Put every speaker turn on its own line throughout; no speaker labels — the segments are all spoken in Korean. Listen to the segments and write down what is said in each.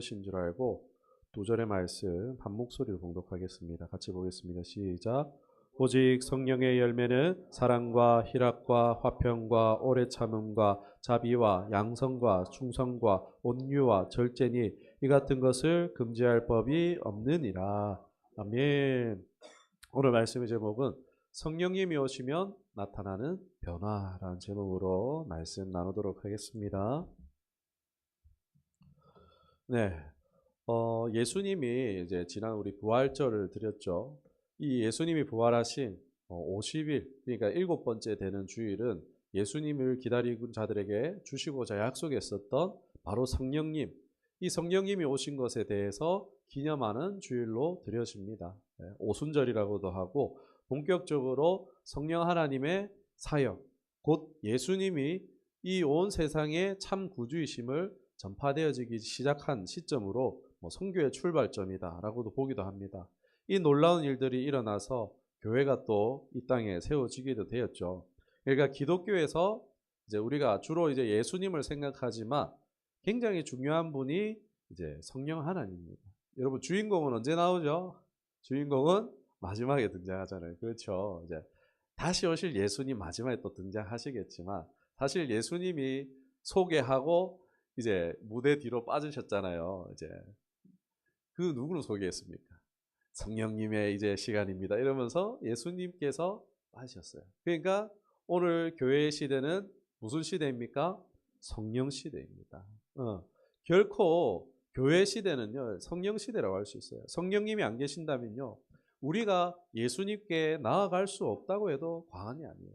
신 줄 알고 두 절의 말씀 한 목소리로 봉독하겠습니다. 같이 보겠습니다. 시작. 오직 성령의 열매는 사랑과 희락과 화평과 오래 참음과 자비와 양성과 충성과 온유와 절제니 이 같은 것을 금지할 법이 없느니라. 아멘. 오늘 말씀의 제목은 성령님이 오시면 나타나는 변화라는 제목으로 말씀 나누도록 하겠습니다. 네. 예수님이 이제 지난 우리 부활절을 드렸죠. 이 예수님이 부활하신 50일, 그러니까 일곱 번째 되는 주일은 예수님을 기다리는 자들에게 주시고자 약속했었던 바로 성령님, 이 성령님이 오신 것에 대해서 기념하는 주일로 드려집니다. 오순절이라고도 하고 본격적으로 성령 하나님의 사역, 곧 예수님이 이 온 세상의 참 구주이심을 전파되어지기 시작한 시점으로 선교의 출발점이다라고도 보기도 합니다. 이 놀라운 일들이 일어나서 교회가 또 이 땅에 세워지기도 되었죠. 그러니까 기독교에서 이제 우리가 주로 이제 예수님을 생각하지만 굉장히 중요한 분이 이제 성령 하나님입니다. 여러분 주인공은 언제 나오죠? 주인공은 마지막에 등장하잖아요. 그렇죠. 이제 다시 오실 예수님 마지막에 또 등장하시겠지만 사실 예수님이 소개하고 이제 무대 뒤로 빠지셨잖아요. 이제 그 누구를 소개했습니까? 성령님의 이제 시간입니다. 이러면서 예수님께서 빠지셨어요. 그러니까 오늘 교회의 시대는 무슨 시대입니까? 성령 시대입니다. 결코 교회 시대는요 성령 시대라고 할 수 있어요. 성령님이 안 계신다면요 우리가 예수님께 나아갈 수 없다고 해도 과언이 아니에요.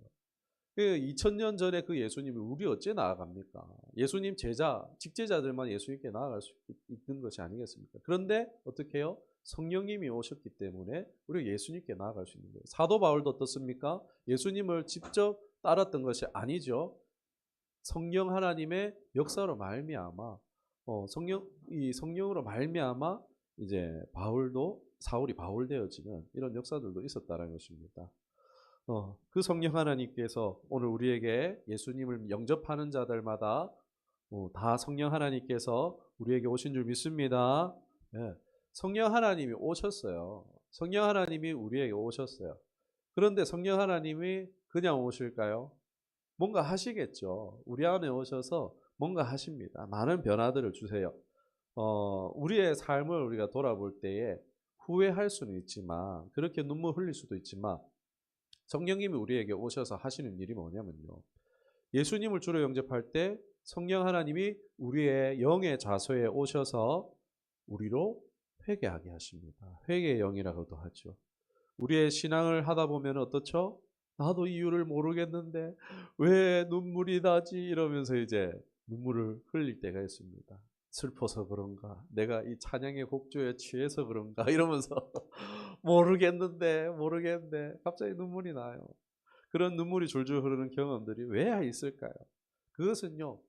2000년 전에 그 예수님이 우리 어째 나아갑니까? 예수님 제자, 직제자들만 예수님께 나아갈 수 있는 것이 아니겠습니까? 그런데 어떻게 해요? 성령님이 오셨기 때문에 우리가 예수님께 나아갈 수 있는 거예요. 사도 바울도 어떻습니까? 예수님을 직접 따랐던 것이 아니죠. 성령 하나님의 역사로 말미암아 이 성령으로 말미암아 이제 사울이 바울 되어지는 이런 역사들도 있었다는 것입니다. 그 성령 하나님께서 오늘 우리에게 예수님을 영접하는 자들마다 다 성령 하나님께서 우리에게 오신 줄 믿습니다. 예, 성령 하나님이 오셨어요. 성령 하나님이 우리에게 오셨어요. 그런데 성령 하나님이 그냥 오실까요? 뭔가 하시겠죠. 우리 안에 오셔서 뭔가 하십니다. 많은 변화들을 주세요. 우리의 삶을 우리가 돌아볼 때에 후회할 수는 있지만 그렇게 눈물 흘릴 수도 있지만 성령님이 우리에게 오셔서 하시는 일이 뭐냐면요. 예수님을 주로 영접할 때 성령 하나님이 우리의 영의 좌소에 오셔서 우리로 회개하게 하십니다. 회개의 영이라고도 하죠. 우리의 신앙을 하다 보면 어떻죠? 나도 이유를 모르겠는데 왜 눈물이 나지? 이러면서 이제 눈물을 흘릴 때가 있습니다. 슬퍼서 그런가? 내가 이 찬양의 곡조에 취해서 그런가? 이러면서 모르겠는데 갑자기 눈물이 나요. 그런 눈물이 줄줄 흐르는 경험들이 왜 있을까요? 그것은요.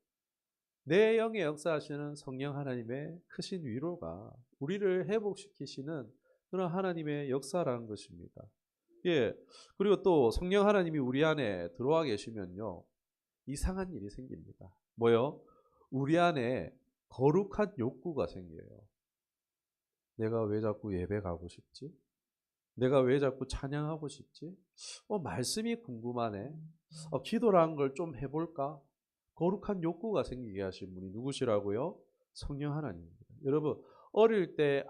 내 영에 역사하시는 성령 하나님의 크신 위로가 우리를 회복시키시는 그런 하나님의 역사라는 것입니다. 예. 그리고 또 성령 하나님이 우리 안에 들어와 계시면요. 이상한 일이 생깁니다. 뭐요? 우리 안에 거룩한 욕구가 생겨요. 내가 왜 자꾸 예배 가고 싶지? 내가 왜 자꾸 찬양하고 싶지? 말씀이 궁금하네. 기도라는 걸 좀 해볼까? 거룩한 욕구가 생기게 하신 분이 누구시라고요? 성령 하나님입니다. 여러분, 어릴 때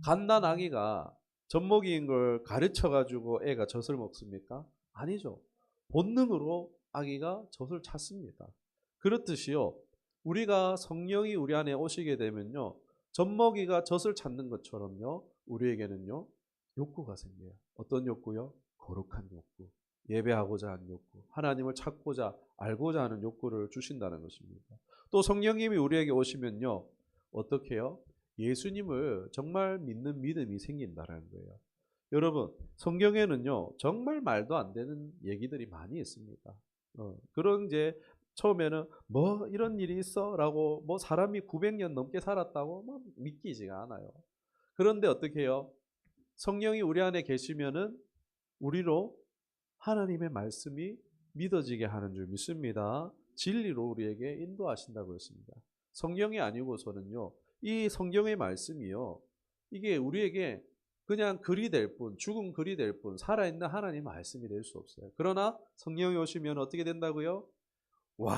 갓난 아기가 젖먹이인 걸 가르쳐가지고 애가 젖을 먹습니까? 아니죠. 본능으로 아기가 젖을 찾습니다. 그렇듯이요. 우리가 성령이 우리 안에 오시게 되면요. 젖먹이가 젖을 찾는 것처럼요. 우리에게는요. 욕구가 생겨요. 어떤 욕구요? 거룩한 욕구. 예배하고자 하는 욕구. 하나님을 찾고자 알고자 하는 욕구를 주신다는 것입니다. 또 성령님이 우리에게 오시면요. 어떻게 해요? 예수님을 정말 믿는 믿음이 생긴다는 거예요. 여러분, 성경에는요. 정말 말도 안 되는 얘기들이 많이 있습니다. 그런 이제 처음에는 뭐 이런 일이 있어? 라고 뭐 사람이 900년 넘게 살았다고 뭐 믿기지가 않아요. 그런데 어떻게 해요? 성령이 우리 안에 계시면은 우리로 하나님의 말씀이 믿어지게 하는 줄 믿습니다. 진리로 우리에게 인도하신다고 했습니다. 성령이 아니고서는요. 이 성경의 말씀이요. 이게 우리에게 그냥 글이 될 뿐, 죽은 글이 될 뿐, 살아있는 하나님 말씀이 될 수 없어요. 그러나 성령이 오시면 어떻게 된다고요? 와,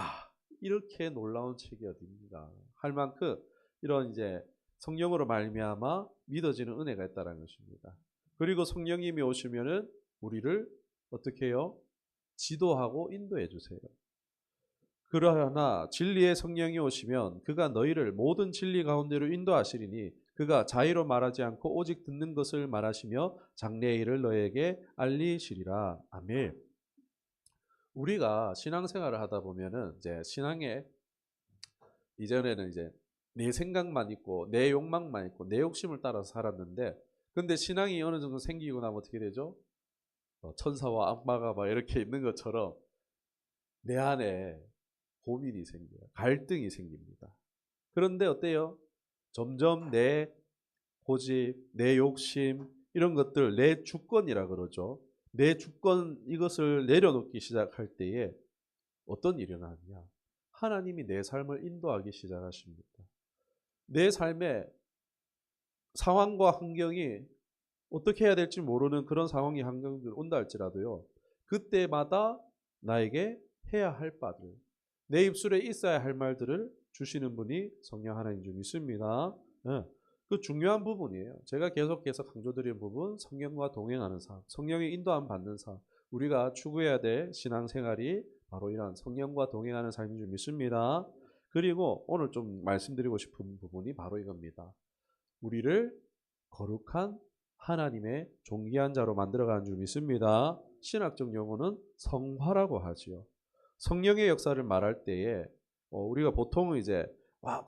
이렇게 놀라운 책이 어디입니까? 할 만큼 이런 이제 성령으로 말미암아 믿어지는 은혜가 있다는 것입니다. 그리고 성령님이 오시면은 우리를 어떻게 해요? 지도하고 인도해 주세요. 그러나 진리의 성령이 오시면 그가 너희를 모든 진리 가운데로 인도하시리니 그가 자의로 말하지 않고 오직 듣는 것을 말하시며 장래의 일을 너희에게 알리시리라. 아멘. 우리가 신앙생활을 하다 보면은 이제 신앙에 이전에는 이제 내 생각만 있고 내 욕망만 있고 내 욕심을 따라서 살았는데 근데 신앙이 어느 정도 생기고 나면 어떻게 되죠? 천사와 악마가 막 이렇게 있는 것처럼 내 안에 고민이 생겨요. 갈등이 생깁니다. 그런데 어때요? 점점 내 고집, 내 욕심 이런 것들 내 주권이라 그러죠. 내 주권 이것을 내려놓기 시작할 때에 어떤 일이 일어나느냐? 하나님이 내 삶을 인도하기 시작하십니다. 내 삶의 상황과 환경이 어떻게 해야 될지 모르는 그런 상황이 환경들 온다 할지라도요. 그때마다 나에게 해야 할 바들, 내 입술에 있어야 할 말들을 주시는 분이 성령 하나님 줄 믿습니다. 네. 그 중요한 부분이에요. 제가 계속해서 강조드리는 부분, 성령과 동행하는 삶, 성령의 인도함 받는 삶, 우리가 추구해야 될 신앙생활이 바로 이런 성령과 동행하는 삶인 줄 믿습니다. 그리고 오늘 좀 말씀드리고 싶은 부분이 바로 이겁니다. 우리를 거룩한 하나님의 존귀한 자로 만들어가는 줄 믿습니다. 신학적 용어는 성화라고 하지요. 성령의 역사를 말할 때에 우리가 보통은 이제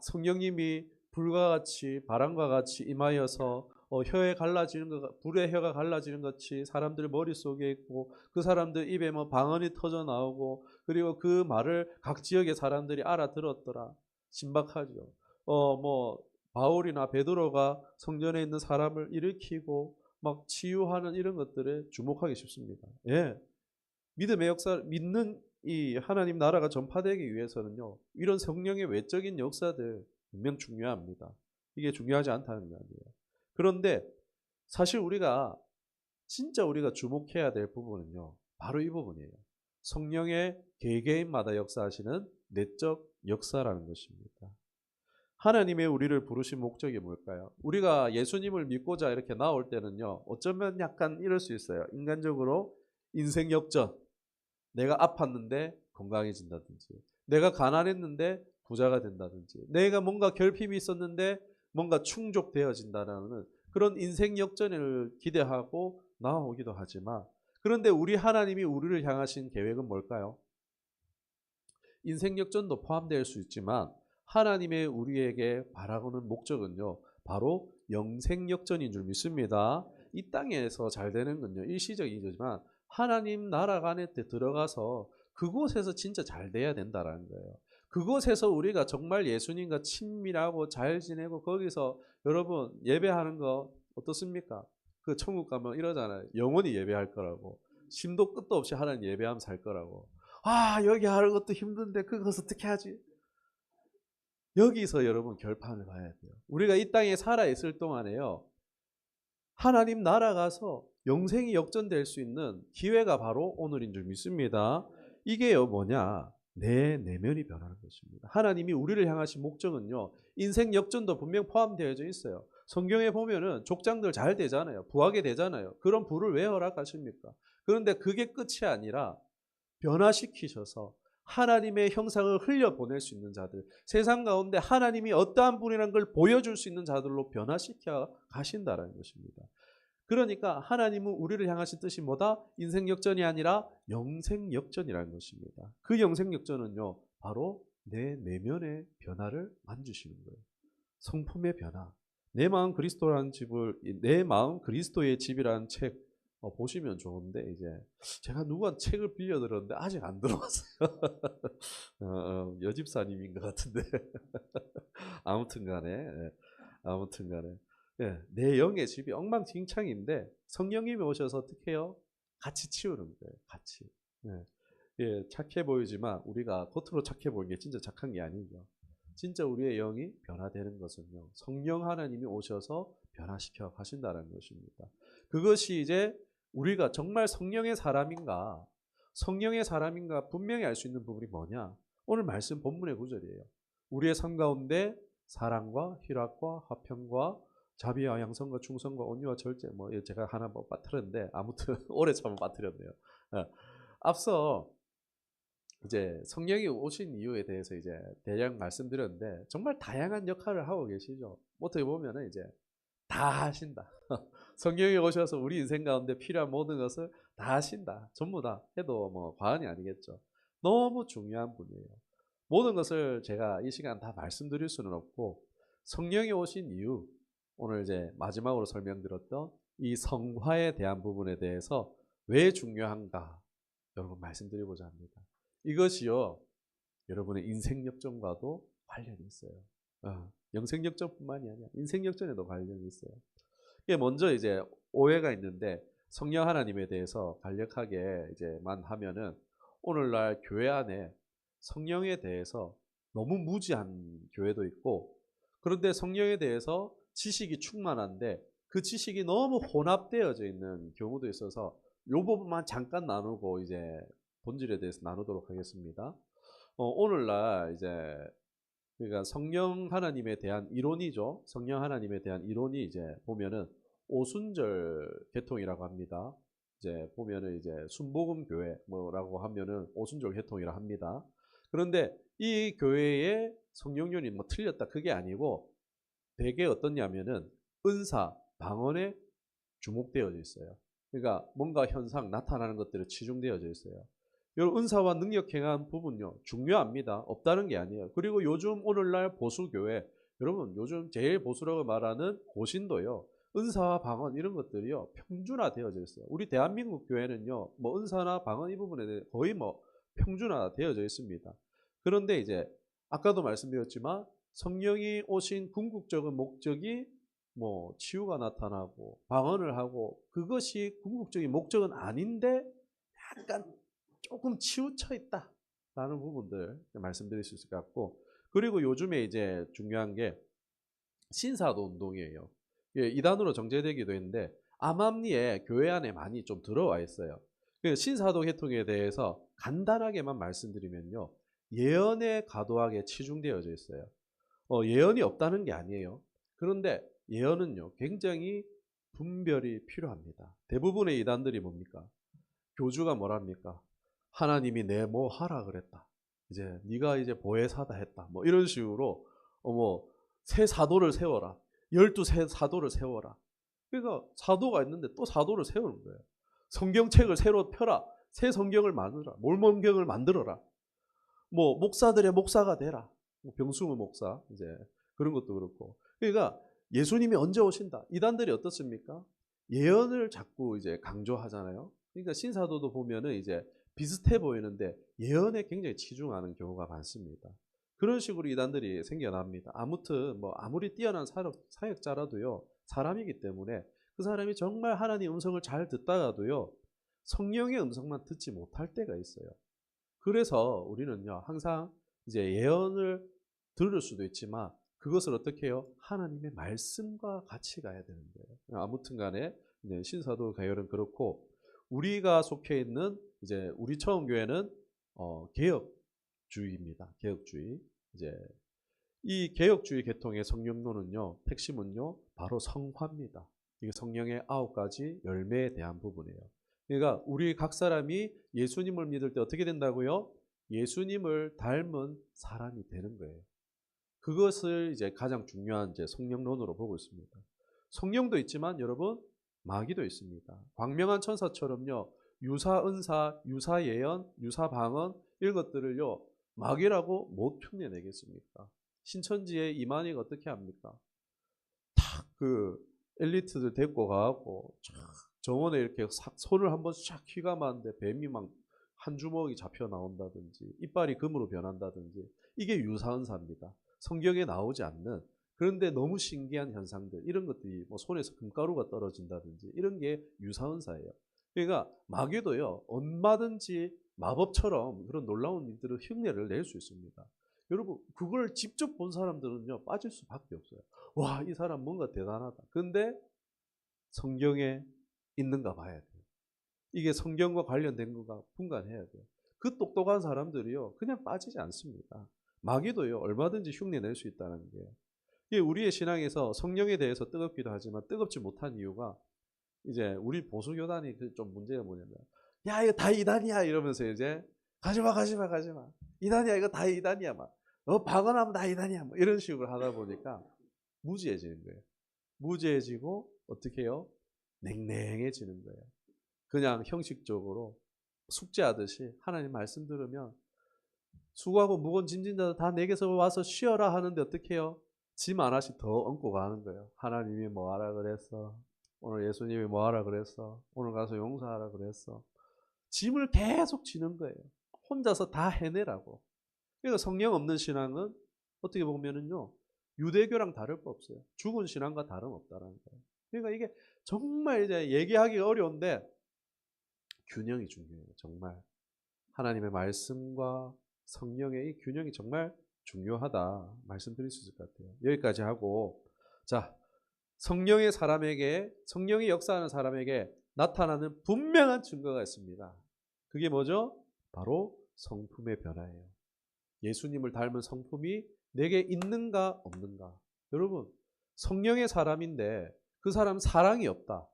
성령님이 불과 같이 바람과 같이 임하여서 혀에 갈라지는 것, 불의 혀가 갈라지는 것 같이 사람들 머릿속에 있고 그 사람들 입에 뭐 방언이 터져 나오고 그리고 그 말을 각 지역의 사람들이 알아들었더라. 신박하죠. 뭐 바울이나 베드로가 성전에 있는 사람을 일으키고 막 치유하는 이런 것들에 주목하기 쉽습니다. 예. 믿음의 역사, 믿는 이 하나님 나라가 전파되기 위해서는요, 이런 성령의 외적인 역사들 분명 중요합니다. 이게 중요하지 않다는 게 아니에요. 그런데 사실 진짜 우리가 주목해야 될 부분은요, 바로 이 부분이에요. 성령의 개개인마다 역사하시는 내적 역사라는 것입니다. 하나님의 우리를 부르신 목적이 뭘까요? 우리가 예수님을 믿고자 이렇게 나올 때는요, 어쩌면 약간 이럴 수 있어요. 인간적으로 인생 역전. 내가 아팠는데 건강해진다든지, 내가 가난했는데 부자가 된다든지, 내가 뭔가 결핍이 있었는데 뭔가 충족되어진다는 그런 인생 역전을 기대하고 나오기도 하지만, 그런데 우리 하나님이 우리를 향하신 계획은 뭘까요? 인생 역전도 포함될 수 있지만 하나님의 우리에게 바라보는 목적은요, 바로 영생 역전인 줄 믿습니다. 이 땅에서 잘 되는 건요, 일시적이지만 하나님 나라 안에 들어가서 그곳에서 진짜 잘 돼야 된다라는 거예요. 그곳에서 우리가 정말 예수님과 친밀하고 잘 지내고 거기서 여러분 예배하는 거 어떻습니까? 그 천국 가면 이러잖아요. 영원히 예배할 거라고. 심도 끝도 없이 하나님 예배하면 살 거라고. 여기 하는 것도 힘든데 그것을 어떻게 하지? 여기서 여러분 결판을 봐야 돼요. 우리가 이 땅에 살아있을 동안에요, 하나님 나라 가서 영생이 역전될 수 있는 기회가 바로 오늘인 줄 믿습니다. 이게요 뭐냐? 내 내면이 변하는 것입니다. 하나님이 우리를 향하신 목적은요, 인생 역전도 분명 포함되어져 있어요. 성경에 보면은 족장들 잘 되잖아요. 부하게 되잖아요. 그런 부를 왜 허락하십니까? 그런데 그게 끝이 아니라 변화시키셔서 하나님의 형상을 흘려보낼 수 있는 자들, 세상 가운데 하나님이 어떠한 분이라는 걸 보여줄 수 있는 자들로 변화시켜 가신다는 것입니다. 그러니까 하나님은 우리를 향하신 뜻이 뭐다? 인생 역전이 아니라 영생 역전이라는 것입니다. 그 영생 역전은요, 바로 내 내면의 변화를 만드시는 거예요. 성품의 변화. 내 마음 그리스도의 집이라는 책 보시면 좋은데, 이제 제가 누가 책을 빌려 들었는데 아직 안 들어왔어요. 여집사님인 것 같은데. 아무튼 간에 예, 내 영의 집이 엉망진창인데 성령님이 오셔서 어떻게 해요? 같이 치우는 거예요. 같이. 예, 착해 보이지만 우리가 겉으로 착해 보이는 게 진짜 착한 게 아니죠. 진짜 우리의 영이 변화되는 것은요, 성령 하나님이 오셔서 변화시켜 가신다는 것입니다. 그것이 이제 우리가 정말 성령의 사람인가, 성령의 사람인가 분명히 알 수 있는 부분이 뭐냐? 오늘 말씀 본문의 구절이에요. 우리의 삶 가운데 사랑과 희락과 화평과 자비와 양선과 충성과 온유와 절제, 뭐 제가 하나 뭐 빠뜨렸는데 아무튼 오래 참아 빠뜨렸네요. 앞서 이제 성령이 오신 이유에 대해서 이제 대략 말씀드렸는데 정말 다양한 역할을 하고 계시죠. 어떻게 보면은 이제 다 하신다. 성령이 오셔서 우리 인생 가운데 필요한 모든 것을 다 하신다. 전부 다 해도 뭐 과언이 아니겠죠. 너무 중요한 분이에요. 모든 것을 제가 이 시간 다 말씀드릴 수는 없고, 성령이 오신 이유, 오늘 이제 마지막으로 설명드렸던 이 성화에 대한 부분에 대해서 왜 중요한가 여러분 말씀드리고자 합니다. 이것이요, 여러분의 인생 역전과도 관련이 있어요. 영생 역전뿐만이 아니라 인생 역전에도 관련이 있어요. 이게 먼저 이제 오해가 있는데, 성령 하나님에 대해서 간략하게 이제만 하면은, 오늘날 교회 안에 성령에 대해서 너무 무지한 교회도 있고, 그런데 성령에 대해서 지식이 충만한데 그 지식이 너무 혼합되어져 있는 경우도 있어서 이 부분만 잠깐 나누고 이제 본질에 대해서 나누도록 하겠습니다. 오늘날 이제 그러니까 성령 하나님에 대한 이론이죠. 성령 하나님에 대한 이론이 이제 보면은 오순절 계통이라고 합니다. 이제 보면은 이제 순복음 교회 뭐라고 하면은 오순절 계통이라 합니다. 그런데 이 교회의 성령론이 뭐 틀렸다 그게 아니고, 되게 어떻냐면은 은사, 방언에 주목되어져 있어요. 그러니까 뭔가 현상 나타나는 것들이 치중되어져 있어요. 여러분, 은사와 능력 행한 부분요 중요합니다. 없다는 게 아니에요. 그리고 요즘 오늘날 보수교회, 여러분 요즘 제일 보수라고 말하는 고신도요, 은사와 방언 이런 것들이요 평준화되어져 있어요. 우리 대한민국 교회는요 뭐 은사나 방언 이 부분에 대해 거의 뭐 평준화되어져 있습니다. 그런데 이제 아까도 말씀드렸지만 성령이 오신 궁극적인 목적이 뭐 치유가 나타나고 방언을 하고, 그것이 궁극적인 목적은 아닌데 약간 조금 치우쳐 있다라는 부분들 말씀드릴 수 있을 것 같고, 그리고 요즘에 이제 중요한 게 신사도 운동이에요. 예, 이단으로 정제되기도 했는데 암암리에 교회 안에 많이 좀 들어와 있어요. 신사도 계통에 대해서 간단하게만 말씀드리면요, 예언에 과도하게 치중되어져 있어요. 예언이 없다는 게 아니에요. 그런데 예언은요 굉장히 분별이 필요합니다. 대부분의 이단들이 뭡니까? 교주가 뭐랍니까? 하나님이 내 뭐 하라 그랬다. 이제 네가 이제 보혜사다 했다. 뭐 이런 식으로 새 사도를 세워라. 12새 사도를 세워라. 그러니까 사도가 있는데 또 사도를 세우는 거예요. 성경책을 새로 펴라. 새 성경을 만들어라. 몰몬경을 만들어라. 뭐 목사들의 목사가 되라. 병수무 목사 이제 그런 것도 그렇고. 그러니까 예수님이 언제 오신다. 이단들이 어떻습니까? 예언을 자꾸 이제 강조하잖아요. 그러니까 신사도도 보면은 이제 비슷해 보이는데 예언에 굉장히 치중하는 경우가 많습니다. 그런 식으로 이단들이 생겨납니다. 아무튼 뭐 아무리 뛰어난 사역자라도요 사람이기 때문에 그 사람이 정말 하나님 음성을 잘 듣다가도요 성령의 음성만 듣지 못할 때가 있어요. 그래서 우리는요 항상 이제 예언을 들을 수도 있지만 그것을 어떻게 해요? 하나님의 말씀과 같이 가야 되는 거예요. 아무튼 간에 신사도 가열은 그렇고, 우리가 속해 있는 이제 우리 처음 교회는 개혁주의입니다. 개혁주의. 이제 이 개혁주의 계통의 성령론은요, 핵심은요, 바로 성화입니다. 이게 성령의 9가지 열매에 대한 부분이에요. 그러니까 우리 각 사람이 예수님을 믿을 때 어떻게 된다고요? 예수님을 닮은 사람이 되는 거예요. 그것을 이제 가장 중요한 이제 성령론으로 보고 있습니다. 성령도 있지만 여러분 마귀도 있습니다. 광명한 천사처럼요 유사 은사, 유사 예언, 유사 방언 이런 것들을요 마귀라고 못 흉내내겠습니까? 신천지의 이만희가 어떻게 합니까? 탁 그 엘리트들 데리고 가고 정원에 이렇게 손을 한번 샥 휘감았는데 뱀이 막 한 주먹이 잡혀 나온다든지 이빨이 금으로 변한다든지, 이게 유사은사입니다. 성경에 나오지 않는, 그런데 너무 신기한 현상들, 이런 것들이 뭐 손에서 금가루가 떨어진다든지 이런 게 유사은사예요. 그러니까 마귀도요 얼마든지 마법처럼 그런 놀라운 일들을 흉내를 낼 수 있습니다. 여러분 그걸 직접 본 사람들은요 빠질 수밖에 없어요. 와, 이 사람 뭔가 대단하다. 근데 성경에 있는가 봐야 돼요. 이게 성경과 관련된 거가 분간해야 돼요. 그 똑똑한 사람들이요 그냥 빠지지 않습니다. 마귀도요 얼마든지 흉내 낼 수 있다는 게. 이게 우리의 신앙에서 성령에 대해서 뜨겁기도 하지만 뜨겁지 못한 이유가 이제 우리 보수교단이 좀 문제가 뭐냐면, 야 이거 다 이단이야 이러면서 이제 가지마 이단이야, 이거 다 이단이야, 막 방언하면 다 이단이야, 뭐 이런 식으로 하다 보니까 무지해지는 거예요. 무지해지고 어떻게 해요? 냉랭해지는 거예요. 그냥 형식적으로 숙제하듯이 하나님 말씀 들으면 수고하고 무거운 짐진 자들 다 내게서 와서 쉬어라 하는데 어떻게 해요? 짐 하나씩 더 얹고 가는 거예요. 하나님이 뭐 하라 그랬어, 오늘 예수님이 뭐 하라 그랬어, 오늘 가서 용서하라 그랬어. 짐을 계속 지는 거예요. 혼자서 다 해내라고. 그러니까 성령 없는 신앙은 어떻게 보면은요 유대교랑 다를 거 없어요. 죽은 신앙과 다름없다라는 거예요. 그러니까 이게 정말 이제 얘기하기가 어려운데 균형이 중요해요. 정말 하나님의 말씀과 성령의 이 균형이 정말 중요하다 말씀드릴 수 있을 것 같아요. 여기까지 하고, 자, 성령의 역사하는 사람에게 나타나는 분명한 증거가 있습니다. 그게 뭐죠? 바로 성품의 변화예요. 예수님을 닮은 성품이 내게 있는가 없는가. 여러분, 성령의 사람인데 그 사람 사랑이 없다.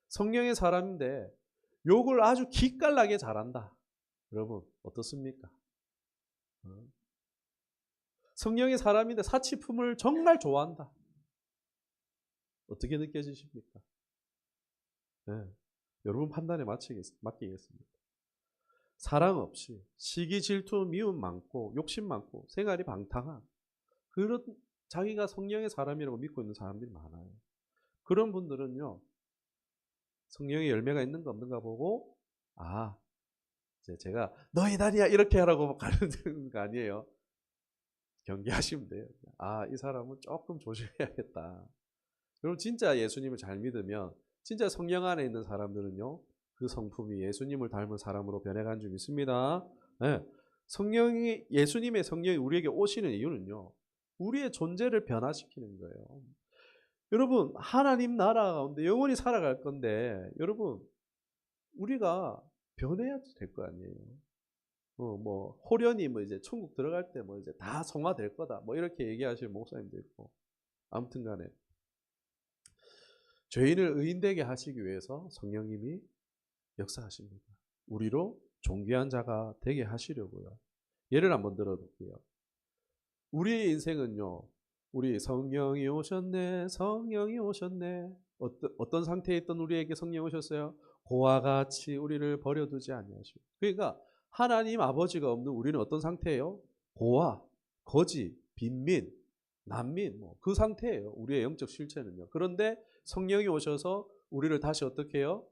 성령의 사람인데 욕을 아주 기깔나게 잘한다. 여러분 어떻습니까? 성령의 사람인데 사치품을 정말 좋아한다. 어떻게 느껴지십니까? 네, 여러분 판단에 맡기겠습니다. 사랑 없이 시기, 질투, 미움 많고 욕심 많고 생활이 방탕한 그런 자기가 성령의 사람이라고 믿고 있는 사람들이 많아요. 그런 분들은요 성령의 열매가 있는가 없는가 보고, 아, 이제 제가 너 이단이야 이렇게 하라고 가르치는 거 아니에요. 경계하시면 돼요. 아, 이 사람은 조금 조심해야겠다. 여러분 진짜 예수님을 잘 믿으면 진짜 성령 안에 있는 사람들은요 그 성품이 예수님을 닮은 사람으로 변해간 줄 믿습니다. 네. 예수님의 성령이 우리에게 오시는 이유는요 우리의 존재를 변화시키는 거예요. 여러분 하나님 나라 가운데 영원히 살아갈 건데 여러분 우리가 변해야 될 거 아니에요. 뭐 호련히 뭐 이제 천국 들어갈 때 뭐 이제 다 성화될 거다 뭐 이렇게 얘기하시는 목사님도 있고, 아무튼간에 죄인을 의인되게 하시기 위해서 성령님이 역사하십니다. 우리로 존귀한 자가 되게 하시려고요. 예를 한번 들어볼게요. 우리의 인생은요 우리 성령이 오셨네 성령이 오셨네, 어떤 상태에 있던 우리에게 성령이 오셨어요? 고와 같이 우리를 버려두지 아니하시고. 그러니까 하나님 아버지가 없는 우리는 어떤 상태예요? 고아, 거지, 빈민, 난민, 그 상태예요. 우리의 영적 실체는요. 그런데 성령이 오셔서 우리를 다시 어떻게 해요?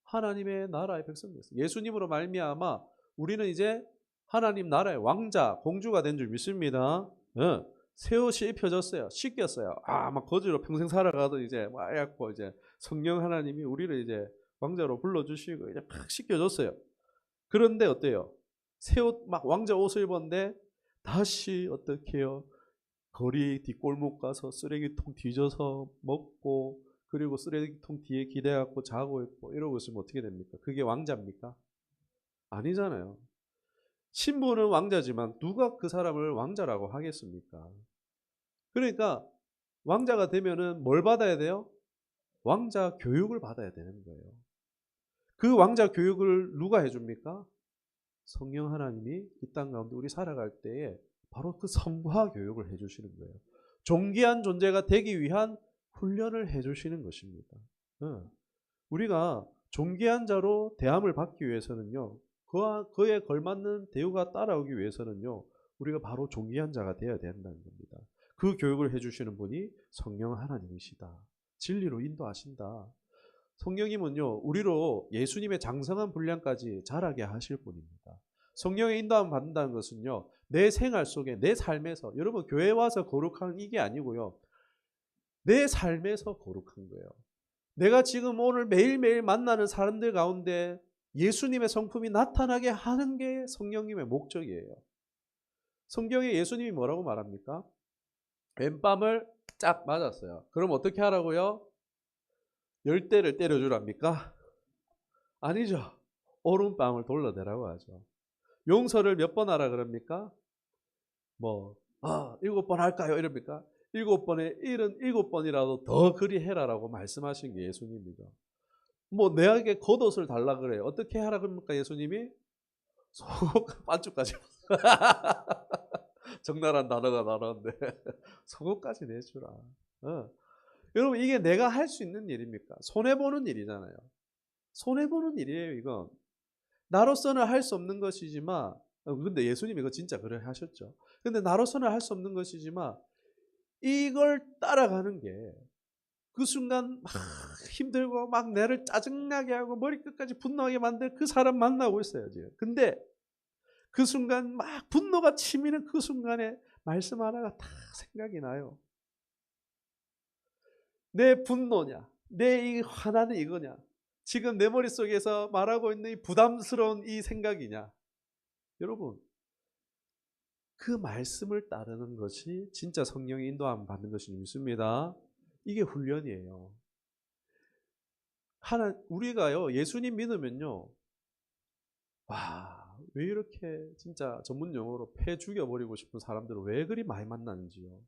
하나님의 나라의 백성이 됐어요. 예수님으로 말미암아 우리는 이제 하나님 나라의 왕자, 공주가 된 줄 믿습니다. 새 옷이 입혀졌어요. 씻겼어요. 막 거지로 평생 살아가도 이제 하얗고 이제 성령 하나님이 우리를 이제 왕자로 불러주시고 이제 팍 씻겨줬어요. 그런데 어때요? 새 옷, 막 왕자 옷을 입었는데 다시 어떻게 해요? 거리 뒷골목 가서 쓰레기통 뒤져서 먹고, 그리고 쓰레기통 뒤에 기대갖고 자고 있고 이러고 있으면 어떻게 됩니까? 그게 왕자입니까? 아니잖아요. 신부는 왕자지만 누가 그 사람을 왕자라고 하겠습니까? 그러니까 왕자가 되면은 뭘 받아야 돼요? 왕자 교육을 받아야 되는 거예요. 그 왕자 교육을 누가 해줍니까? 성령 하나님이 이 땅 가운데 우리 살아갈 때에 바로 그 성화 교육을 해주시는 거예요. 존귀한 존재가 되기 위한 훈련을 해주시는 것입니다. 우리가 존귀한 자로 대함을 받기 위해서는요, 그에 걸맞는 대우가 따라오기 위해서는요, 우리가 바로 존귀한 자가 되어야 된다는 겁니다. 그 교육을 해주시는 분이 성령 하나님이시다. 진리로 인도하신다. 성령님은요 우리로 예수님의 장성한 분량까지 자라게 하실 분입니다. 성령의 인도함을 받는다는 것은요 내 생활 속에 내 삶에서, 여러분 교회 와서 거룩한 이게 아니고요 내 삶에서 거룩한 거예요. 내가 지금 오늘 매일매일 만나는 사람들 가운데 예수님의 성품이 나타나게 하는 게 성령님의 목적이에요. 성경에 예수님이 뭐라고 말합니까? 왼뺨을 쫙 맞았어요. 그럼 어떻게 하라고요? 10대를 때려주랍니까? 아니죠. 오른뺨을 돌려대라고 하죠. 용서를 몇 번 하라 그럽니까? 7번 할까요? 이럽니까? 7번에 77번이라도 더 그리 해라라고 말씀하신 게 예수님이죠. 내게 겉옷을 달라 그래요. 어떻게 하라 그럽니까? 예수님이? 속옷 반쪽까지. 적나라한 단어가 나왔는데 속옷까지 내주라. 여러분, 이게 내가 할 수 있는 일입니까? 손해보는 일이잖아요. 손해보는 일이에요, 이건. 나로서는 할 수 없는 것이지만, 근데 예수님이 이거 진짜 그래 하셨죠. 근데 나로서는 할 수 없는 것이지만, 이걸 따라가는 게 그 순간 막 힘들고 막 내를 짜증나게 하고 머리끝까지 분노하게 만들 그 사람 만나고 있어요, 지금. 근데 그 순간 막 분노가 치미는 그 순간에 말씀 하나가 다 생각이 나요. 내 분노냐, 내 이 화나는 이거냐, 지금 내 머릿속에서 말하고 있는 이 부담스러운 이 생각이냐. 여러분, 그 말씀을 따르는 것이 진짜 성령의 인도함 받는 것이 믿습니다. 이게 훈련이에요. 우리가요, 예수님 믿으면요, 왜 이렇게 진짜 전문 용어로 패 죽여버리고 싶은 사람들을 왜 그리 많이 만나는지요.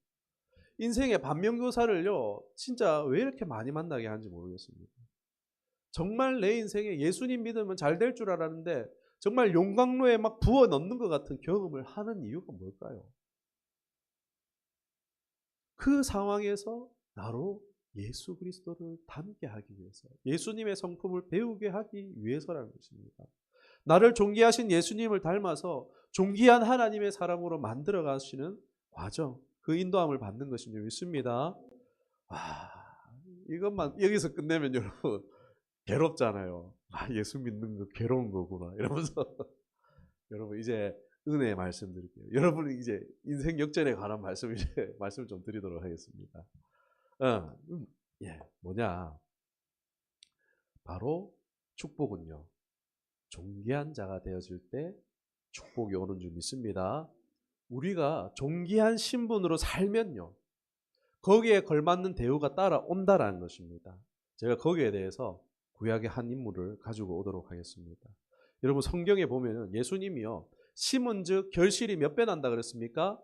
인생의 반면교사를요, 진짜 왜 이렇게 많이 만나게 하는지 모르겠습니다. 정말 내 인생에 예수님 믿으면 잘 될 줄 알았는데 정말 용광로에 막 부어 넣는 것 같은 경험을 하는 이유가 뭘까요? 그 상황에서 나로 예수 그리스도를 닮게 하기 위해서, 예수님의 성품을 배우게 하기 위해서라는 것입니다. 나를 존귀하신 예수님을 닮아서 존귀한 하나님의 사람으로 만들어 가시는 과정, 그 인도함을 받는 것인 줄 믿습니다. 이것만 여기서 끝내면 여러분 괴롭잖아요. 예수 믿는 거 괴로운 거구나 이러면서 여러분, 이제 은혜의 말씀 드릴게요. 여러분이 이제 인생 역전에 관한 말씀을 좀 드리도록 하겠습니다. 뭐냐? 바로 축복은요, 존귀한 자가 되어질 때 축복이 오는 줄 믿습니다. 우리가 존귀한 신분으로 살면요, 거기에 걸맞는 대우가 따라온다라는 것입니다. 제가 거기에 대해서 구약의 한 인물을 가지고 오도록 하겠습니다. 여러분, 성경에 보면 예수님이요, 심은즉 결실이 몇 배 난다 그랬습니까?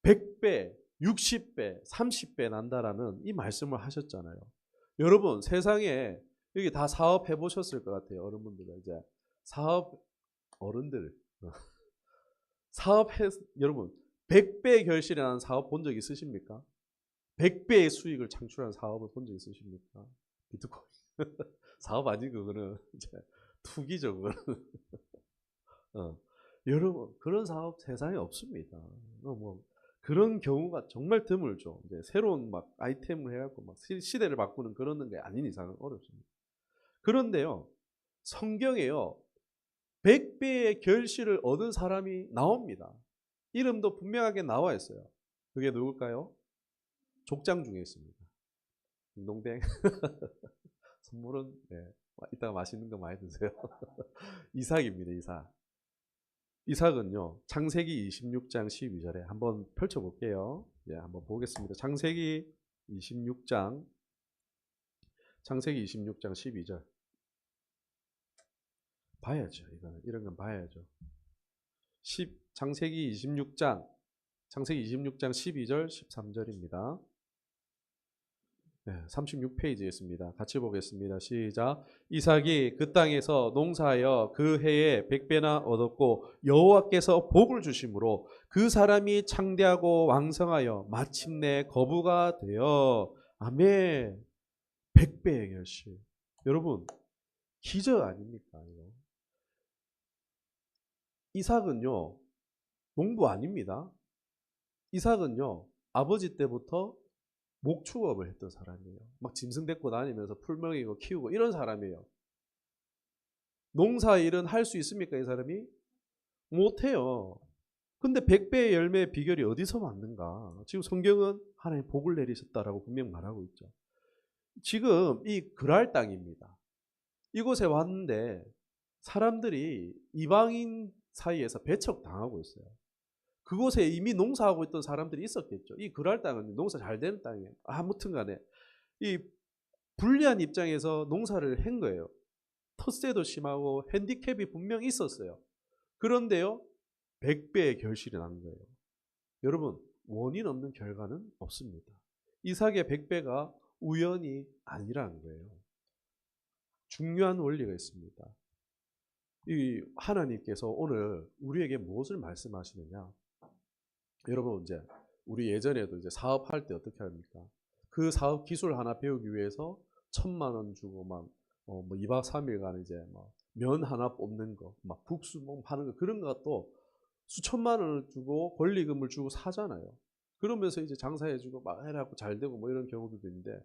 100배, 60배, 30배 난다라는 이 말씀을 하셨잖아요. 여러분, 세상에 여기 다 사업 해보셨을 것 같아요. 어른분들은 이제 사업 어른들 여러분 100배 결실이 나는 사업 본 적 있으십니까? 100배의 수익을 창출한 사업을 본 적 있으십니까? 비트코인 사업 아니 그거는 이제 투기죠, 그거는. 여러분, 그런 사업 세상에 없습니다. 그런 경우가 정말 드물죠. 이제 새로운 막 아이템을 해갖고 막 시대를 바꾸는 그런 게 아닌 이상은 어렵습니다. 그런데요, 성경에요, 100배의 결실을 얻은 사람이 나옵니다. 이름도 분명하게 나와 있어요. 그게 누굴까요? 족장 중에 있습니다. 농댕. 선물은 이따가 맛있는 거 많이 드세요. 이삭입니다. 이삭은요, 창세기 26장 12절에 한번 펼쳐볼게요. 한번 보겠습니다. 창세기 26장 12절. 봐야죠. 이런 건 봐야죠. 창세기 26장 12절 13절입니다. 36페이지에 있습니다. 같이 보겠습니다. 시작. 이삭이 그 땅에서 농사하여 그 해에 100배나 얻었고 여호와께서 복을 주심으로 그 사람이 창대하고 왕성하여 마침내 거부가 되어, 아멘. 100배의 결실. 여러분, 기적 아닙니까? 이삭은요, 농부 아닙니다. 이삭은요, 아버지 때부터 목축업을 했던 사람이에요. 막 짐승 데리고 다니면서 풀 먹이고 키우고 이런 사람이에요. 농사 일은 할 수 있습니까, 이 사람이? 못해요. 근데 100배의 열매의 비결이 어디서 왔는가? 지금 성경은 하나님 복을 내리셨다라고 분명 말하고 있죠. 지금 이 그랄 땅입니다. 이곳에 왔는데 사람들이 이방인 사이에서 배척당하고 있어요. 그곳에 이미 농사하고 있던 사람들이 있었겠죠. 이 그랄 땅은 농사 잘 되는 땅이에요. 아무튼 간에 이 불리한 입장에서 농사를 한 거예요. 텃세도 심하고 핸디캡이 분명 있었어요. 그런데요, 100배의 결실이 난 거예요. 여러분, 원인 없는 결과는 없습니다. 이삭의 100배가 우연이 아니라는 거예요. 중요한 원리가 있습니다. 이 하나님께서 오늘 우리에게 무엇을 말씀하시느냐? 여러분, 이제 우리 예전에도 이제 사업할 때 어떻게 합니까? 그 사업 기술 하나 배우기 위해서 1,000만 원 주고 막 뭐 2박 3일간 이제 막 면 하나 뽑는 거, 막 국수 뭐 하는 거, 그런 것도 수천만 원을 주고 권리금을 주고 사잖아요. 그러면서 이제 장사해주고 막 해라고 잘 되고 뭐 이런 경우도 있는데,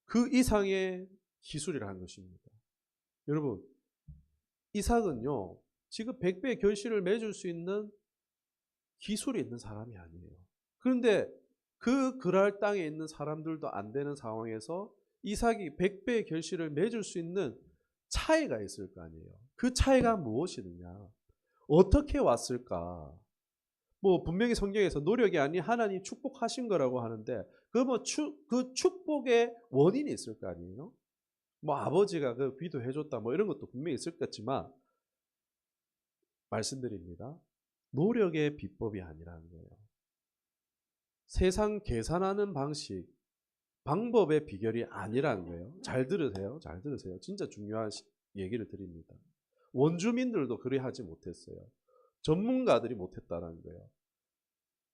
그 이상의 기술이라는 것입니다. 여러분, 이삭은요, 지금 100배의 결실을 맺을 수 있는 기술이 있는 사람이 아니에요. 그런데 그 그랄 땅에 있는 사람들도 안 되는 상황에서 이삭이 100배의 결실을 맺을 수 있는 차이가 있을 거 아니에요. 그 차이가 무엇이느냐? 어떻게 왔을까? 뭐 분명히 성경에서 노력이 아닌 하나님 축복하신 거라고 하는데, 그 축복의 원인이 있을 거 아니에요? 뭐 아버지가 그 기도해줬다 뭐 이런 것도 분명히 있을 거지만, 말씀드립니다. 노력의 비법이 아니라는 거예요. 세상 계산하는 방식, 방법의 비결이 아니라는 거예요. 잘 들으세요. 잘 들으세요. 진짜 중요한 얘기를 드립니다. 원주민들도 그리 하지 못했어요. 전문가들이 못했다는 거예요.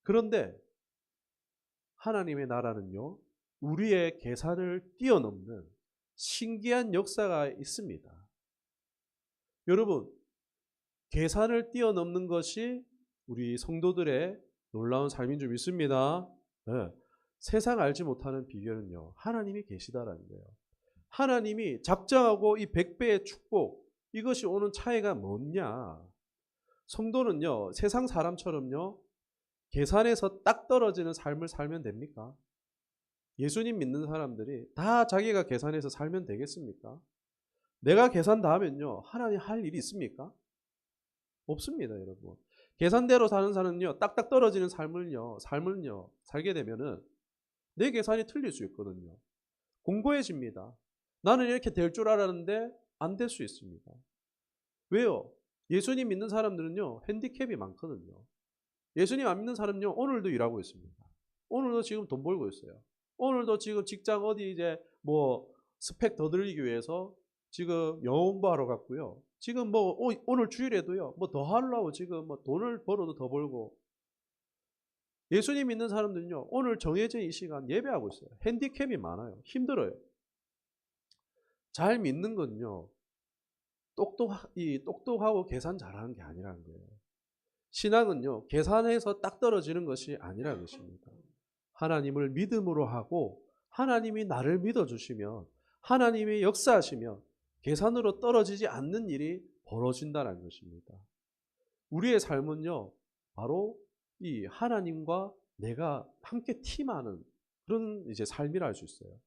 그런데 하나님의 나라는요, 우리의 계산을 뛰어넘는 신기한 역사가 있습니다. 여러분, 계산을 뛰어넘는 것이 우리 성도들의 놀라운 삶인 줄 믿습니다. 네. 세상 알지 못하는 비결은요, 하나님이 계시다라는 거예요. 하나님이 작정하고 이 100배의 축복, 이것이 오는 차이가 뭐냐? 성도는요, 세상 사람처럼요, 계산에서 딱 떨어지는 삶을 살면 됩니까? 예수님 믿는 사람들이 다 자기가 계산해서 살면 되겠습니까? 내가 계산 다 하면요, 하나님 할 일이 있습니까? 없습니다, 여러분. 계산대로 사는 사람은요, 딱딱 떨어지는 삶을요, 살게 되면은 내 계산이 틀릴 수 있거든요. 공고해집니다. 나는 이렇게 될 줄 알았는데 안 될 수 있습니다. 왜요? 예수님 믿는 사람들은요, 핸디캡이 많거든요. 예수님 안 믿는 사람은요, 오늘도 일하고 있습니다. 오늘도 지금 돈 벌고 있어요. 오늘도 지금 직장 어디 이제 뭐 스펙 더 늘리기 위해서 지금 영어 공부하러 갔고요. 지금 뭐 오늘 주일에도요, 뭐 더 하려고 지금 뭐 돈을 벌어도 더 벌고. 예수님 믿는 사람들은요, 오늘 정해진 이 시간 예배하고 있어요. 핸디캡이 많아요. 힘들어요. 잘 믿는 건요, 똑똑하고 계산 잘하는 게 아니라는 거예요. 신앙은요, 계산해서 딱 떨어지는 것이 아니라는 것입니다. 하나님을 믿음으로 하고 하나님이 나를 믿어주시면, 하나님이 역사하시면 계산으로 떨어지지 않는 일이 벌어진다는 것입니다. 우리의 삶은요, 바로 이 하나님과 내가 함께 팀하는 그런 이제 삶이라 할 수 있어요.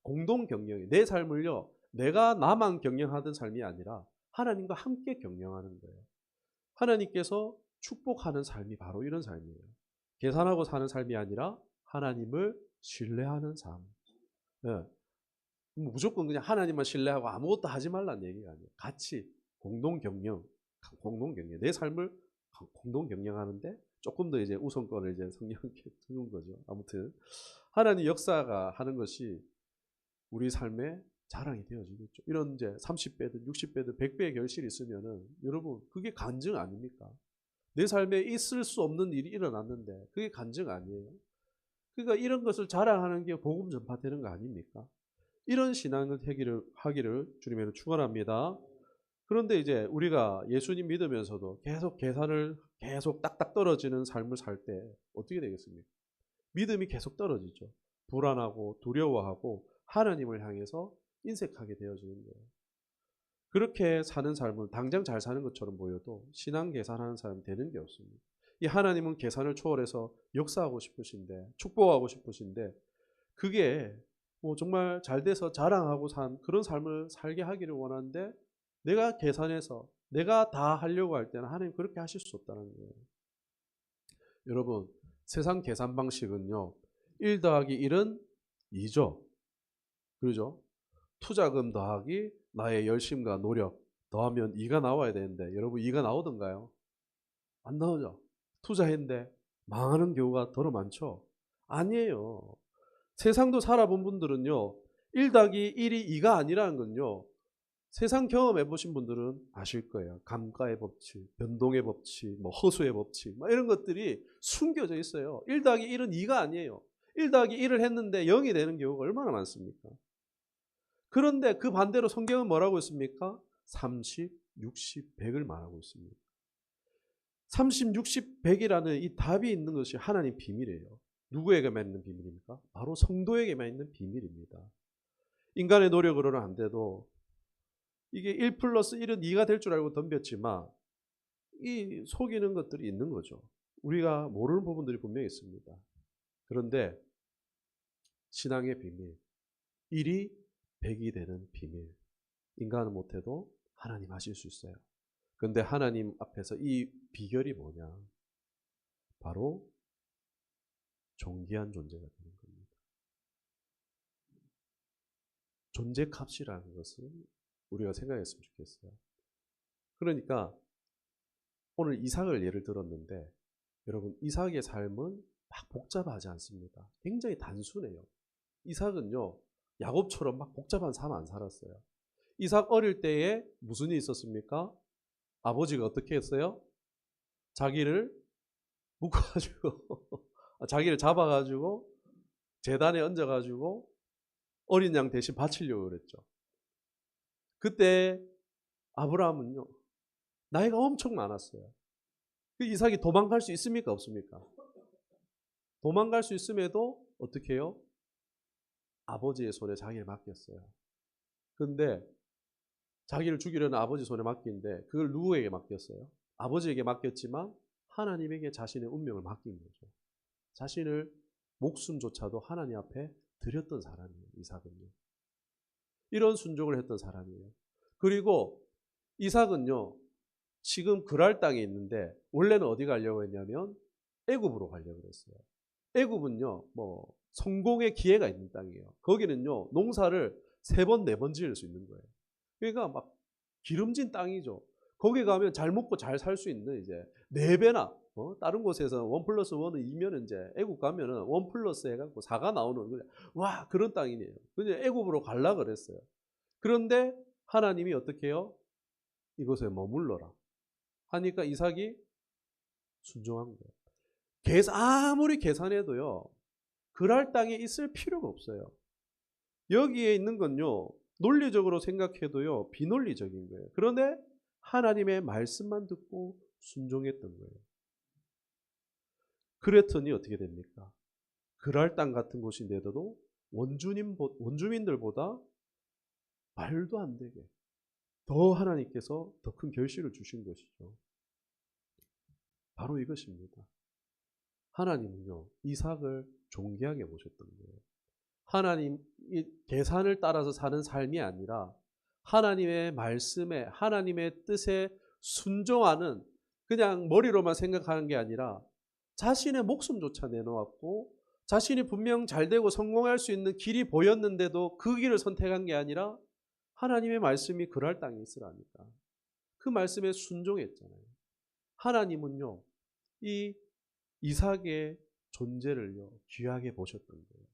공동 경영이, 내 삶을요, 내가 나만 경영하던 삶이 아니라 하나님과 함께 경영하는 거예요. 하나님께서 축복하는 삶이 바로 이런 삶이에요. 계산하고 사는 삶이 아니라 하나님을 신뢰하는 삶. 네. 무조건 그냥 하나님만 신뢰하고 아무것도 하지 말라는 얘기가 아니에요. 같이 공동 경영. 내 삶을 공동 경영하는데 조금 더 이제 우선권을 이제 성령께 두는 거죠. 아무튼 하나님 역사가 하는 것이 우리 삶의 자랑이 되어지겠죠. 이런 이제 30배든 60배든 100배의 결실이 있으면은 여러분, 그게 간증 아닙니까? 내 삶에 있을 수 없는 일이 일어났는데 그게 간증 아니에요? 그러니까 이런 것을 자랑하는 게 복음 전파되는 거 아닙니까? 이런 신앙을 하기를 주님으로 축원합니다. 그런데 이제 우리가 예수님 믿으면서도 계속 계산을 계속 딱딱 떨어지는 삶을 살 때 어떻게 되겠습니까? 믿음이 계속 떨어지죠. 불안하고 두려워하고 하나님을 향해서 인색하게 되어지는 거예요. 그렇게 사는 삶은 당장 잘 사는 것처럼 보여도 신앙 계산하는 사람이 되는 게 없습니다. 이 하나님은 계산을 초월해서 역사하고 싶으신데, 축복하고 싶으신데, 그게 뭐 정말 잘 돼서 자랑하고 산 그런 삶을 살게 하기를 원하는데, 내가 계산해서 내가 다 하려고 할 때는 하나님 그렇게 하실 수 없다는 거예요. 여러분, 세상 계산 방식은요. 1 더하기 1은 2죠. 그러죠? 투자금 더하기 나의 열심과 노력 더하면 2가 나와야 되는데 여러분 2가 나오던가요? 안 나오죠. 투자했는데 망하는 경우가 더러 많죠. 아니에요. 세상도 살아본 분들은요. 1 더하기 1이 2가 아니라는 건요. 세상 경험해 보신 분들은 아실 거예요. 감가의 법칙, 변동의 법칙, 뭐 허수의 법칙 막 이런 것들이 숨겨져 있어요. 1 더하기 1은 2가 아니에요. 1 더하기 1을 했는데 0이 되는 경우가 얼마나 많습니까? 그런데 그 반대로 성경은 뭐라고 했습니까? 30, 60, 100을 말하고 있습니다. 30, 60, 100이라는 이 답이 있는 것이 하나님 비밀이에요. 누구에게만 있는 비밀입니까? 바로 성도에게만 있는 비밀입니다. 인간의 노력으로는 안 돼도 이게 1 플러스 1은 2가 될 줄 알고 덤볐지만 이 속이는 것들이 있는 거죠. 우리가 모르는 부분들이 분명히 있습니다. 그런데 신앙의 비밀, 1이 100이 되는 비밀. 인간은 못해도 하나님 하실 수 있어요. 그런데 하나님 앞에서 이 비결이 뭐냐? 바로 존귀한 존재가 되는 겁니다. 존재값이라는 것을 우리가 생각했으면 좋겠어요. 그러니까 오늘 이삭을 예를 들었는데 여러분 이삭의 삶은 막 복잡하지 않습니다. 굉장히 단순해요. 이삭은요 야곱처럼 막 복잡한 삶 안 살았어요. 이삭 어릴 때에 무슨 일이 있었습니까? 아버지가 어떻게 했어요? 자기를 묶어가지고 자기를 잡아가지고 제단에 얹어가지고 어린 양 대신 바치려고 그랬죠. 그때 아브라함은요 나이가 엄청 많았어요. 그 이삭이 도망갈 수 있습니까? 없습니까? 도망갈 수 있음에도 어떻게 해요? 아버지의 손에 자기를 맡겼어요. 그런데 자기를 죽이려는 아버지 손에 맡긴데 그걸 누구에게 맡겼어요? 아버지에게 맡겼지만 하나님에게 자신의 운명을 맡긴 거죠. 자신을 목숨조차도 하나님 앞에 드렸던 사람이에요. 이삭은요. 이런 순종을 했던 사람이에요. 그리고 이삭은요. 지금 그랄 땅에 있는데 원래는 어디 가려고 했냐면 애굽으로 가려고 했어요. 애굽은요. 뭐 성공의 기회가 있는 땅이에요. 거기는요. 농사를 3번, 4번 지을 수 있는 거예요. 그러니까 막 기름진 땅이죠. 거기 가면 잘 먹고 잘 살 수 있는 이제 4배나 다른 곳에서 1 플러스 1은 2면 이제 애굽 가면은 1 플러스 해갖고 4가 나오는 와 그런 땅이네요. 그냥 애굽으로 갈라 그랬어요. 그런데 하나님이 어떻게 해요? 이곳에 머물러라 하니까 이삭이 순종한 거예요. 아무리 계산해도요. 그랄 땅에 있을 필요가 없어요. 여기에 있는 건요. 논리적으로 생각해도요. 비논리적인 거예요. 그런데 하나님의 말씀만 듣고 순종했던 거예요. 그랬더니 어떻게 됩니까? 그랄 땅 같은 곳인데도 원주민들보다 말도 안 되게 더 하나님께서 더 큰 결실을 주신 것이죠. 바로 이것입니다. 하나님은요. 이삭을 존귀하게 보셨던 거예요. 하나님 계산을 따라서 사는 삶이 아니라 하나님의 말씀에 하나님의 뜻에 순종하는 그냥 머리로만 생각하는 게 아니라 자신의 목숨조차 내놓았고 자신이 분명 잘되고 성공할 수 있는 길이 보였는데도 그 길을 선택한 게 아니라 하나님의 말씀이 그랄 땅에 있으라니까. 그 말씀에 순종했잖아요. 하나님은요. 이 이삭의 존재를요. 귀하게 보셨던 거예요.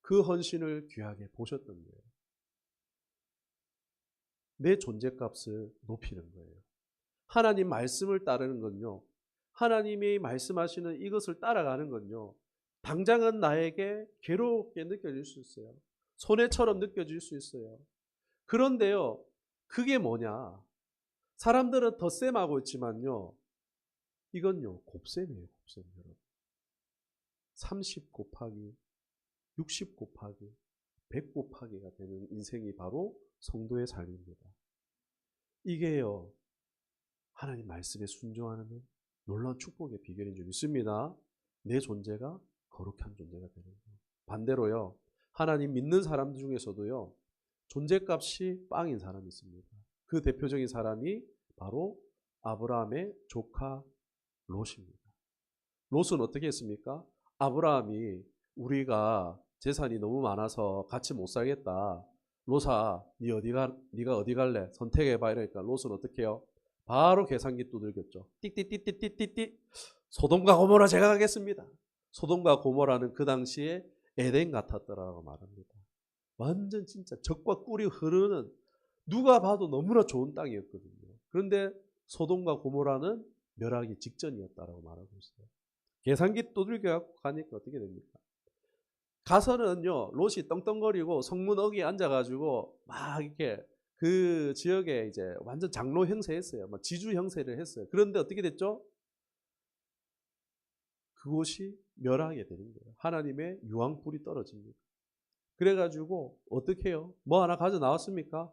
그 헌신을 귀하게 보셨던 거예요. 내 존재값을 높이는 거예요. 하나님 말씀을 따르는 건요. 하나님이 말씀하시는 이것을 따라가는 건요. 당장은 나에게 괴롭게 느껴질 수 있어요. 손해처럼 느껴질 수 있어요. 그런데요. 그게 뭐냐. 사람들은 덧셈하고 있지만요. 이건요. 곱셈이에요. 곱셈 여러분. 30 곱하기 60 곱하기 100 곱하기가 되는 인생이 바로 성도의 삶입니다. 이게요. 하나님 말씀에 순종하는 놀라운 축복의 비결인 줄 믿습니다. 내 존재가 거룩한 존재가 되는 거예요. 반대로요. 하나님 믿는 사람 중에서도요. 존재값이 빵인 사람이 있습니다. 그 대표적인 사람이 바로 아브라함의 조카 롯입니다. 롯은 어떻게 했습니까? 아브라함이 우리가 재산이 너무 많아서 같이 못 살겠다. 롯아, 네가 어디 갈래? 선택해봐. 이러니까 롯은 어떻게 해요? 바로 계산기 두들겼죠. 띡띡띡띡띡띡. 소돔과 고모라 제가 가겠습니다. 소돔과 고모라는 그 당시에 에덴 같았더라고 말합니다. 완전 진짜 적과 꿀이 흐르는 누가 봐도 너무나 좋은 땅이었거든요. 그런데 소돔과 고모라는 멸하기 직전이었다라고 말하고 있어요. 계산기 두들겨 가니까 어떻게 됩니까? 가서는요, 롯이 떵떵거리고 성문 어귀에 앉아가지고 막 이렇게 그 지역에 이제 완전 장로 형세했어요. 막 지주 형세를 했어요. 그런데 어떻게 됐죠? 그곳이 멸하게 되는 거예요. 하나님의 유황불이 떨어집니다. 그래가지고 어떻게 해요? 뭐 하나 가져 나왔습니까?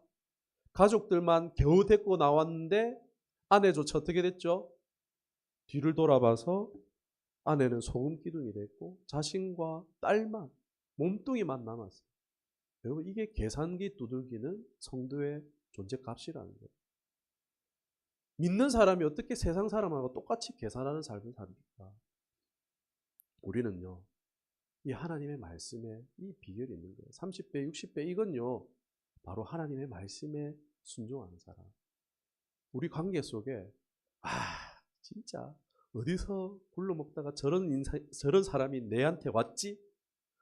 가족들만 겨우 데리고 나왔는데 아내조차 어떻게 됐죠? 뒤를 돌아봐서 아내는 소금 기둥이 됐고 자신과 딸만 몸뚱이만 남았어요. 여러분 이게 계산기 두들기는 성도의 존재 값이라는 거예요. 믿는 사람이 어떻게 세상 사람하고 똑같이 계산하는 삶을 삽니까? 우리는요. 이 하나님의 말씀에 이 비결이 있는 거예요. 30배, 60배 이건요. 바로 하나님의 말씀에 순종하는 사람. 우리 관계 속에 진짜 어디서 굴러먹다가 저런 사람이 내한테 왔지?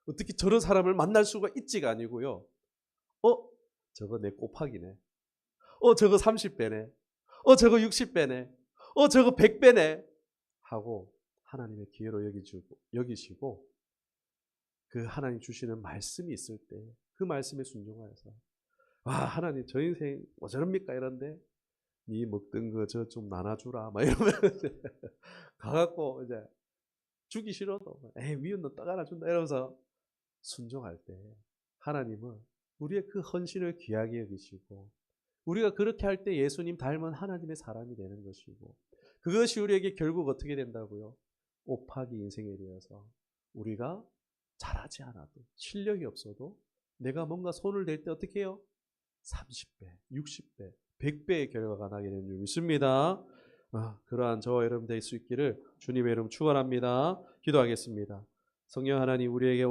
어떻게 저런 사람을 만날 수가 있지가 아니고요. 저거 내 꼬팍이네. 저거 30배네. 저거 60배네. 저거 100배네. 하고 하나님의 기회로 여기시고 그 하나님 주시는 말씀이 있을 때 그 말씀에 순종하여서 하나님 저 인생 뭐 저럽니까 이런데 네 먹던 거 저 좀 나눠주라 막 이러면 가갖고 이제 주기 싫어도 미운 너 떡 하나 준다 이러면서 순종할 때 하나님은 우리의 그 헌신을 귀하게 여기시고 우리가 그렇게 할 때 예수님 닮은 하나님의 사람이 되는 것이고 그것이 우리에게 결국 어떻게 된다고요? 오팍이 인생에 되어서 우리가 잘하지 않아도 실력이 없어도 내가 뭔가 손을 댈 때 어떻게 해요? 30배, 60배, 100배의 결과가 나게 되는 줄 믿습니다. 그러한 저와 여러분 될 수 있기를 주님의 이름 축원합니다. 기도하겠습니다. 성령 하나님 우리에게